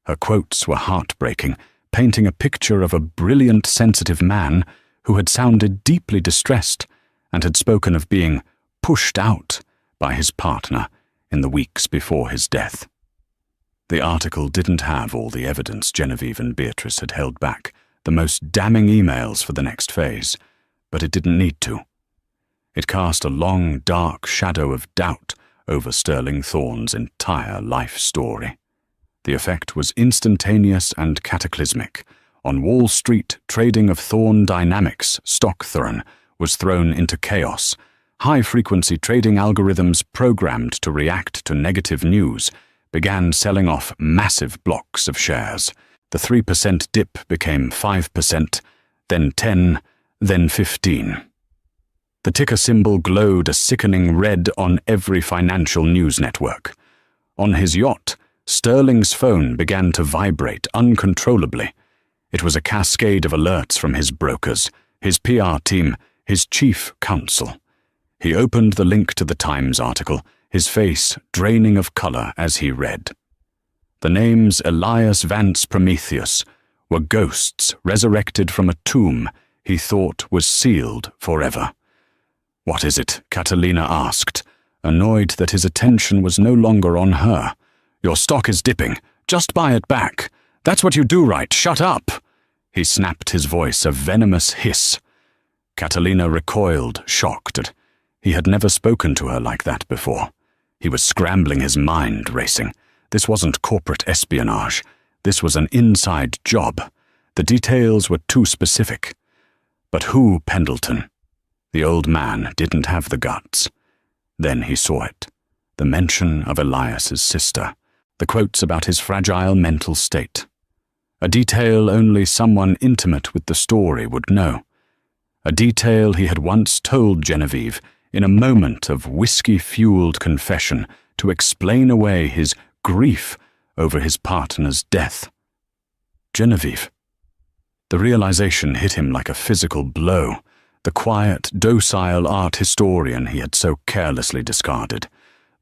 Her quotes were heartbreaking, painting a picture of a brilliant, sensitive man who had sounded deeply distressed and had spoken of being pushed out by his partner in the weeks before his death. The article didn't have all the evidence Genevieve and Beatrice had held back, the most damning emails for the next phase, but it didn't need to. It cast a long, dark shadow of doubt over Sterling Thorn's entire life story. The effect was instantaneous and cataclysmic. On Wall Street, trading of Thorn Dynamics, stock Thorn, was thrown into chaos. High-frequency trading algorithms programmed to react to negative news began selling off massive blocks of shares. The 3% dip became 5%, then 10%, then 15%. The ticker symbol glowed a sickening red on every financial news network. On his yacht, Sterling's phone began to vibrate uncontrollably. It was a cascade of alerts from his brokers, his PR team, his chief counsel. He opened the link to the Times article, his face draining of color as he read. The names Elias Vance Prometheus were ghosts resurrected from a tomb he thought was sealed forever. "What is it?" Catalina asked, annoyed that his attention was no longer on her. "Your stock is dipping. Just buy it back. That's what you do, right? Shut up!" He snapped, his voice a venomous hiss. Catalina recoiled, shocked. He had never spoken to her like that before. He was scrambling, his mind racing. This wasn't corporate espionage. This was an inside job. The details were too specific. But who Pendleton? The old man didn't have the guts. Then he saw it. The mention of Elias's sister. The quotes about his fragile mental state. A detail only someone intimate with the story would know. a detail he had once told Genevieve in a moment of whiskey-fueled confession to explain away his grief over his partner's death. Genevieve. The realization hit him like a physical blow. The quiet, docile art historian he had so carelessly discarded.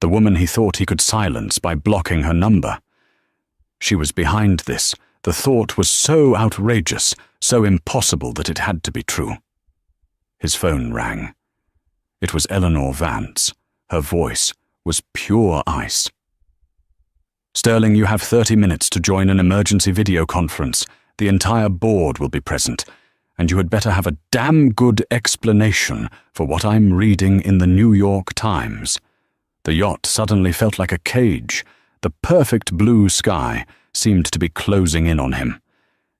The woman he thought he could silence by blocking her number. She was behind this. The thought was so outrageous, so impossible that it had to be true. His phone rang. It was Eleanor Vance. Her voice was pure ice. "Sterling, you have 30 minutes to join an emergency video conference. The entire board will be present, and you had better have a damn good explanation for what I'm reading in the New York Times." The yacht suddenly felt like a cage. The perfect blue sky seemed to be closing in on him.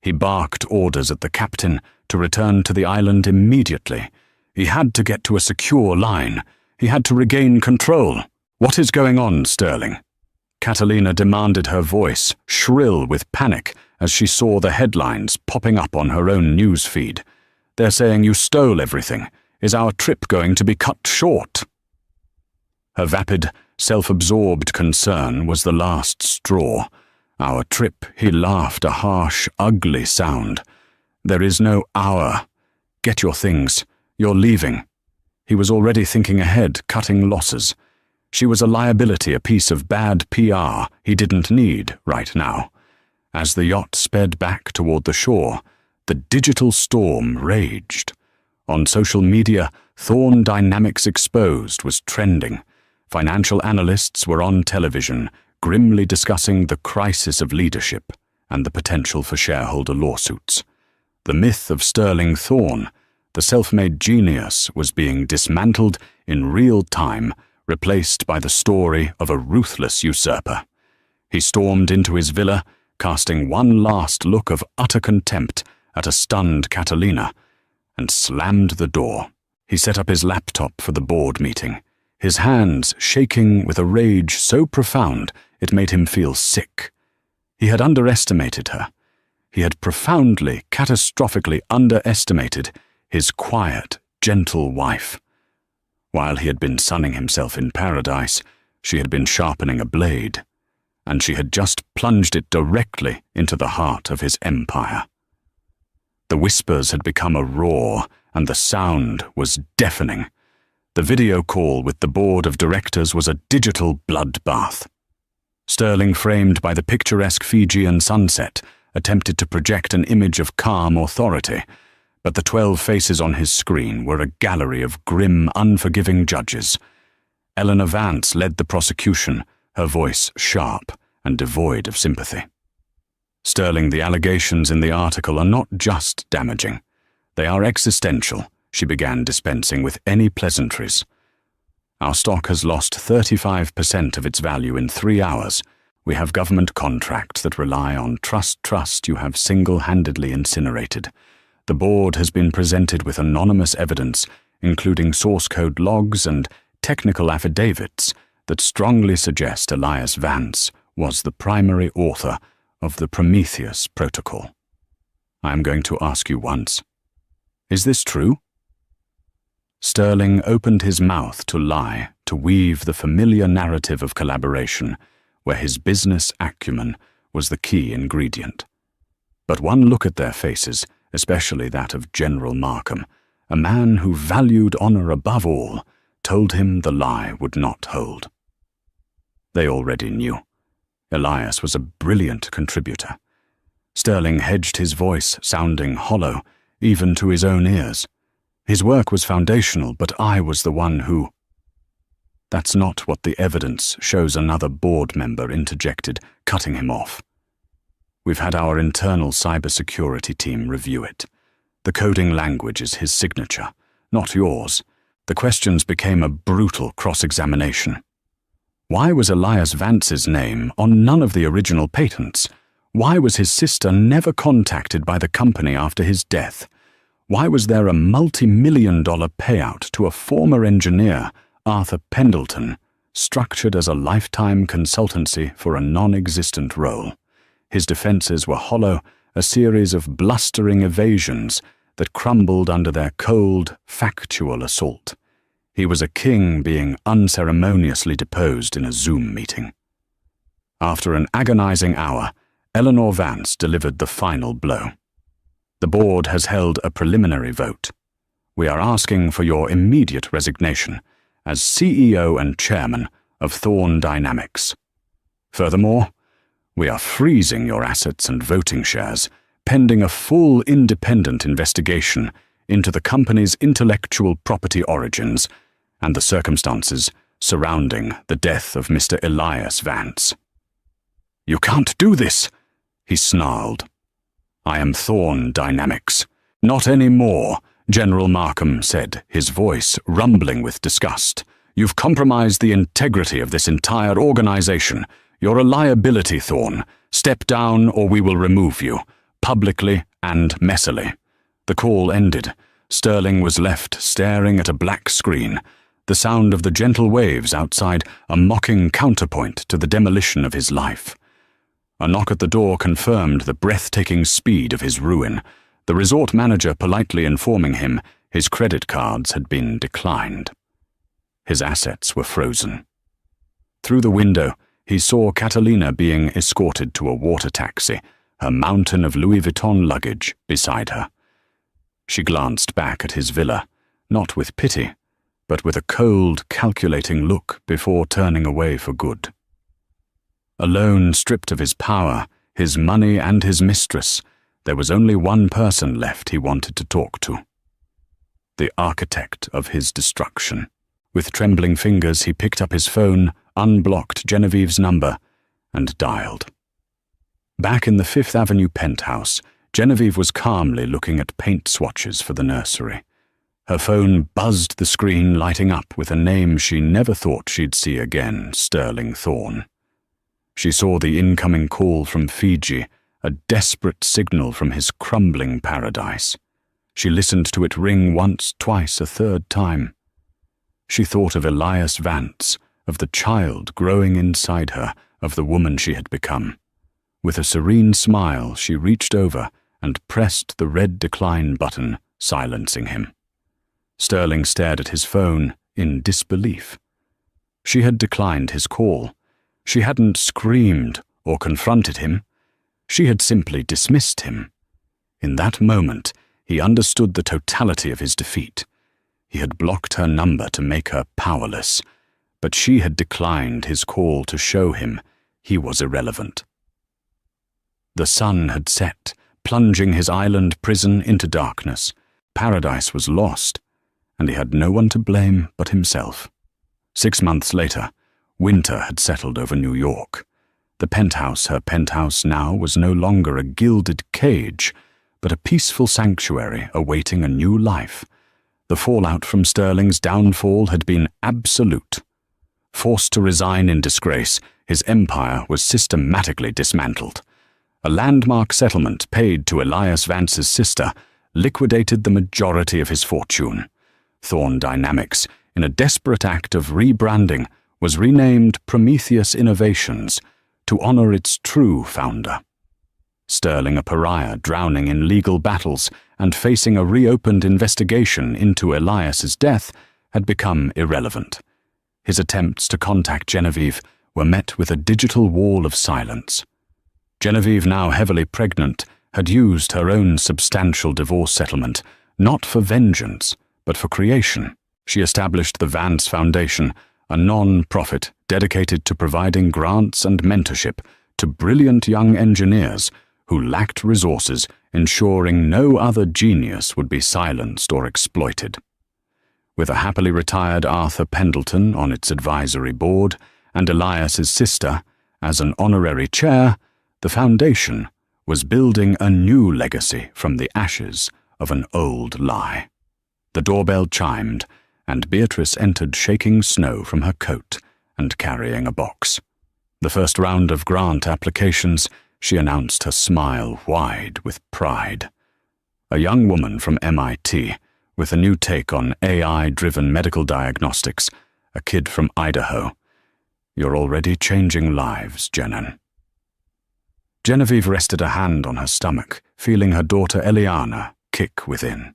He barked orders at the captain to return to the island immediately. He had to get to a secure line. He had to regain control. "What is going on, Sterling?" Catalina demanded, her voice shrill with panic as she saw the headlines popping up on her own news feed. "They're saying you stole everything. Is our trip going to be cut short?" Her vapid, self-absorbed concern was the last straw. "Our trip," he laughed, a harsh, ugly sound. "There is no our. Get your things. You're leaving." He was already thinking ahead, cutting losses. She was a liability, a piece of bad PR he didn't need right now. As the yacht sped back toward the shore, the digital storm raged. On social media, Thorn Dynamics Exposed was trending. Financial analysts were on television, grimly discussing the crisis of leadership and the potential for shareholder lawsuits. The myth of Sterling Thorn, the self-made genius, was being dismantled in real time, replaced by the story of a ruthless usurper. He stormed into his villa, casting one last look of utter contempt at a stunned Catalina, and slammed the door. He set up his laptop for the board meeting, his hands shaking with a rage so profound it made him feel sick. He had underestimated her. He had profoundly, catastrophically underestimated his quiet, gentle wife. While he had been sunning himself in paradise, she had been sharpening a blade, and she had just plunged it directly into the heart of his empire. The whispers had become a roar, and the sound was deafening. The video call with the board of directors was a digital bloodbath. Sterling, framed by the picturesque Fijian sunset, attempted to project an image of calm authority, but the 12 faces on his screen were a gallery of grim, unforgiving judges. Eleanor Vance led the prosecution, her voice sharp and devoid of sympathy. "Sterling, the allegations in the article are not just damaging. They are existential," she began, dispensing with any pleasantries. "Our stock has lost 35% of its value in 3 hours. We have government contracts that rely on trust you have single-handedly incinerated. The board has been presented with anonymous evidence, including source code logs and technical affidavits that strongly suggest Elias Vance was the primary author of the Prometheus Protocol. I am going to ask you once. Is this true?" Sterling opened his mouth to lie, to weave the familiar narrative of collaboration, where his business acumen was the key ingredient. But one look at their faces, especially that of General Markham, a man who valued honor above all, told him the lie would not hold. They already knew. Elias was a brilliant contributor. Sterling hedged his voice, sounding hollow, even to his own ears. His work was foundational, but I was the one who... "That's not what the evidence shows," another board member interjected, cutting him off. "We've had our internal cybersecurity team review it. The coding language is his signature, not yours." The questions became a brutal cross-examination. Why was Elias Vance's name on none of the original patents? Why was his sister never contacted by the company after his death? Why was there a multi-million-dollar payout to a former engineer, Arthur Pendleton, structured as a lifetime consultancy for a non-existent role? His defenses were hollow, a series of blustering evasions that crumbled under their cold, factual assault. He was a king being unceremoniously deposed in a Zoom meeting. After an agonizing hour, Eleanor Vance delivered the final blow. The board has held a preliminary vote. We are asking for your immediate resignation as CEO and chairman of Thorn Dynamics. Furthermore, we are freezing your assets and voting shares pending a full independent investigation into the company's intellectual property origins and the circumstances surrounding the death of Mr. Elias Vance. "You can't do this," he snarled. "I am Thorn Dynamics." "Not anymore," General Markham said, his voice rumbling with disgust. "You've compromised the integrity of this entire organization. You're a liability, Thorn. Step down or we will remove you, publicly and messily." The call ended. Sterling was left staring at a black screen, the sound of the gentle waves outside a mocking counterpoint to the demolition of his life. A knock at the door confirmed the breathtaking speed of his ruin, the resort manager politely informing him his credit cards had been declined. His assets were frozen. Through the window, he saw Catalina being escorted to a water taxi, her mountain of Louis Vuitton luggage beside her. She glanced back at his villa, not with pity, but with a cold, calculating look before turning away for good. Alone, stripped of his power, his money and his mistress, there was only one person left he wanted to talk to. The architect of his destruction. With trembling fingers, he picked up his phone, unblocked Genevieve's number, and dialed. Back in the Fifth Avenue penthouse, Genevieve was calmly looking at paint swatches for the nursery. Her phone buzzed the screen, lighting up with a name she never thought she'd see again, Sterling Thorn. She saw the incoming call from Fiji, a desperate signal from his crumbling paradise. She listened to it ring once, twice, a third time. She thought of Elias Vance, of the child growing inside her, of the woman she had become. With a serene smile, she reached over and pressed the red decline button, silencing him. Sterling stared at his phone in disbelief. She had declined his call. She hadn't screamed or confronted him. She had simply dismissed him. In that moment, he understood the totality of his defeat. He had blocked her number to make her powerless, but she had declined his call to show him he was irrelevant. The sun had set, plunging his island prison into darkness. Paradise was lost, and he had no one to blame but himself. 6 months later, winter had settled over New York. The penthouse, her penthouse now, was no longer a gilded cage, but a peaceful sanctuary awaiting a new life. The fallout from Sterling's downfall had been absolute. Forced to resign in disgrace, his empire was systematically dismantled. A landmark settlement paid to Elias Vance's sister liquidated the majority of his fortune. Thorn Dynamics, in a desperate act of rebranding, was renamed Prometheus Innovations to honor its true founder. Sterling, a pariah drowning in legal battles and facing a reopened investigation into Elias's death, had become irrelevant. His attempts to contact Genevieve were met with a digital wall of silence. Genevieve, now heavily pregnant, had used her own substantial divorce settlement, not for vengeance, but for creation. She established the Vance Foundation, a non-profit dedicated to providing grants and mentorship to brilliant young engineers who lacked resources, ensuring no other genius would be silenced or exploited. With a happily retired Arthur Pendleton on its advisory board and Elias's sister as an honorary chair, the foundation was building a new legacy from the ashes of an old lie. The doorbell chimed, and Beatrice entered shaking snow from her coat and carrying a box. The first round of grant applications, she announced, her smile wide with pride. A young woman from MIT, with a new take on AI-driven medical diagnostics, a kid from Idaho. You're already changing lives, Jenan. Genevieve rested a hand on her stomach, feeling her daughter Eliana kick within.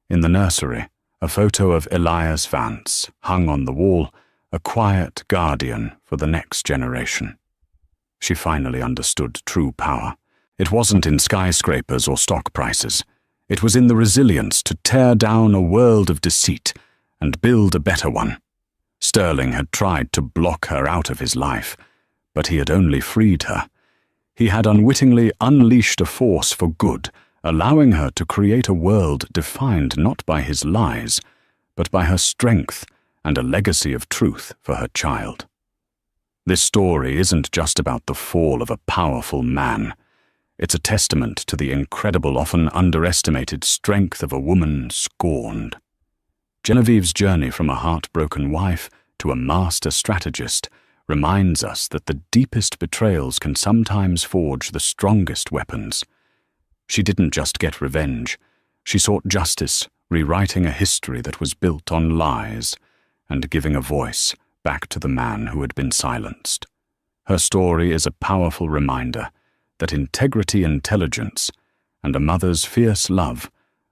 In the nursery, a photo of Elias Vance hung on the wall, a quiet guardian for the next generation. She finally understood true power. It wasn't in skyscrapers or stock prices. It was in the resilience to tear down a world of deceit and build a better one. Sterling had tried to block her out of his life, but he had only freed her. He had unwittingly unleashed a force for good, allowing her to create a world defined not by his lies, but by her strength and a legacy of truth for her child. This story isn't just about the fall of a powerful man. It's a testament to the incredible, often underestimated strength of a woman scorned. Genevieve's journey from a heartbroken wife to a master strategist reminds us that the deepest betrayals can sometimes forge the strongest weapons. She didn't just get revenge. She sought justice, rewriting a history that was built on lies, and giving a voice back to the man who had been silenced. Her story is a powerful reminder that integrity, intelligence, and a mother's fierce love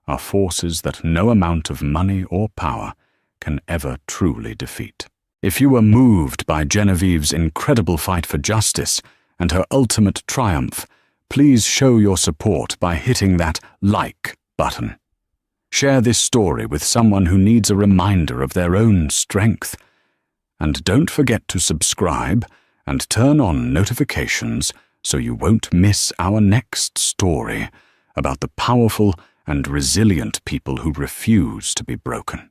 are forces that no amount of money or power can ever truly defeat. If you were moved by Genevieve's incredible fight for justice and her ultimate triumph, please show your support by hitting that like button. Share this story with someone who needs a reminder of their own strength. And don't forget to subscribe and turn on notifications so you won't miss our next story about the powerful and resilient people who refuse to be broken.